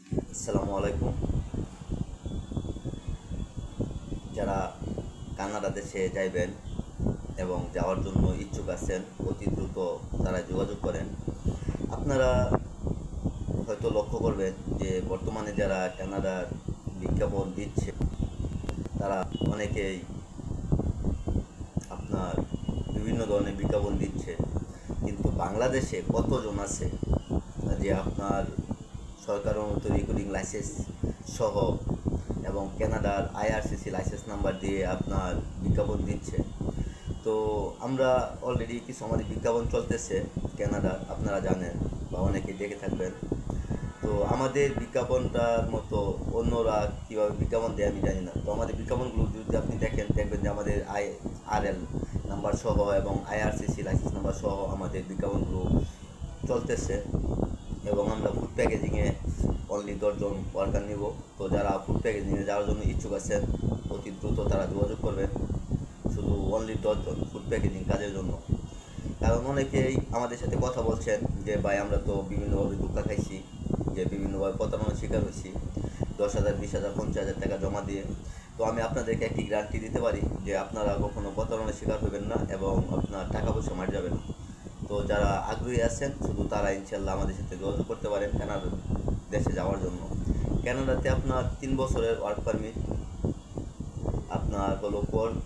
আসসালামু আলাইকুম। যারা কানাডা দেশে যাইবেন এবং যাওয়ার জন্য ইচ্ছুক আছেন, অতি দ্রুত তারা যোগাযোগ করেন। আপনারা হয়তো লক্ষ্য করবেন যে বর্তমানে যারা কানাডার বিজ্ঞাপন দিচ্ছে তারা অনেকেই আপনার বিভিন্ন ধরনের বিজ্ঞাপন দিচ্ছে, কিন্তু বাংলাদেশে কতজন আছে যে আপনার সরকার অনুমোদিত রেকর্ডিং লাইসেন্স সহ এবং কানাডার আইআরসিসি লাইসেন্স নাম্বার দিয়ে আপনার বিজ্ঞাপন দিচ্ছে। তো আমরা অলরেডি কিছু আমাদের বিজ্ঞাপন চলতেছে কানাডার, আপনারা জানেন বা অনেকে দেখে থাকবেন। তো আমাদের বিজ্ঞাপনটার মতো অন্যরা কীভাবে বিজ্ঞাপন দেয় আমি জানি না। তো আমাদের বিজ্ঞাপনগুলো যদি আপনি দেখবেন যে আমাদের আইআরএল নাম্বার সহ এবং আইআরসিসি লাইসেন্স নাম্বার সহ আমাদের বিজ্ঞাপনগুলো চলতেছে। এবং আমরা ফুড প্যাকেজিংয়ে অনলি 10জন ওয়ার্কার নিব। তো যারা ফুড প্যাকেজিংয়ে যাওয়ার জন্য ইচ্ছুক আছেন অতি দ্রুত তারা যোগাযোগ করবেন। শুধু অনলি 10জন ফুড প্যাকেজিং কাজের জন্য। কারণ অনেকেই আমাদের সাথে কথা বলছেন যে ভাই আমরা তো বিভিন্নভাবে ধোঁকা খাইছি, যে বিভিন্নভাবে প্রতারণার শিকার হয়েছি 10,000, 20,000, 50,000 টাকা জমা দিয়ে। তো আমি আপনাদেরকে একটি গ্যারান্টি দিতে পারি যে আপনারা কখনো প্রতারণার শিকার হবেন না এবং আপনার টাকা পয়সা মার যাবে না। তো যারা আগ্রহী আছেন শুধু তারা ইনশাল্লাহ আমাদের সাথে যোগাযোগ করতে পারেন কানাডা দেশে যাওয়ার জন্য। কানাডাতে আপনার 3 বছরের ওয়ার্ক পারমিট, আপনার হলো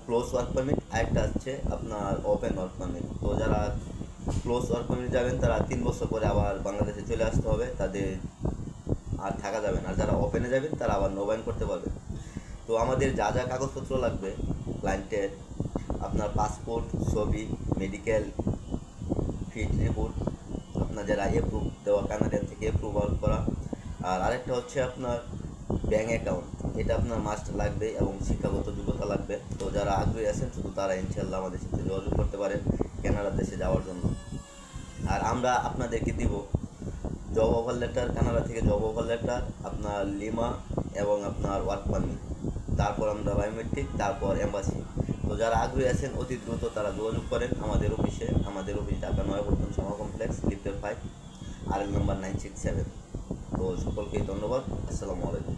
ক্লোজ ওয়ার্ক পারমিট, আরেকটা হচ্ছে আপনার ওপেন ওয়ার্ক পারমিট। তো যারা ক্লোজ ওয়ার্ক পারমিট যাবেন তারা 3 বছর পরে আবার বাংলাদেশে চলে আসতে হবে, তাদের আর থাকা যাবে না। আর যারা ওপেনে যাবেন তারা আবার নবায়ন করতে পারবে। তো আমাদের যা যা কাগজপত্র লাগবে ক্লায়েন্টের, আপনার পাসপোর্ট, ছবি, মেডিকেল ফিট রিপোর্ট, আপনার যারা অ্যাপ্রুভ দেওয়া কানাডিয়ান থেকে অ্যাপ্রুভাল করা, আর আরেকটা হচ্ছে আপনার ব্যাঙ্ক অ্যাকাউন্ট, এটা আপনার মাস্ট লাগবে এবং শিক্ষাগত যোগ্যতা লাগবে। তো যারা আগ্রহী আছেন শুধু তারা ইনশাল্লাহ আমাদের সাথে যোগাযোগ করতে পারেন কানাডা দেশে যাওয়ার জন্য। আর আমরা আপনাদেরকে দিব জব অফার লেটার, কানাডা থেকে জব অফার লেটার, আপনার লিমা এবং আপনার ওয়ার্ক পারমিট, তারপর আমরা বায়োমেট্রিক, তারপর এম্বাসি। তো যারা আগ্রহী আছেন অতি দ্রুত তারা যোগাযোগ করেন আমাদের অফিসে। আমাদের অফিস ঢাকা নয়াপল্টন শামা কমপ্লেক্স, লিফটের 5, আরএল নাম্বার 967। তো সকলকেই ধন্যবাদ। আসসালামু আলাইকুম।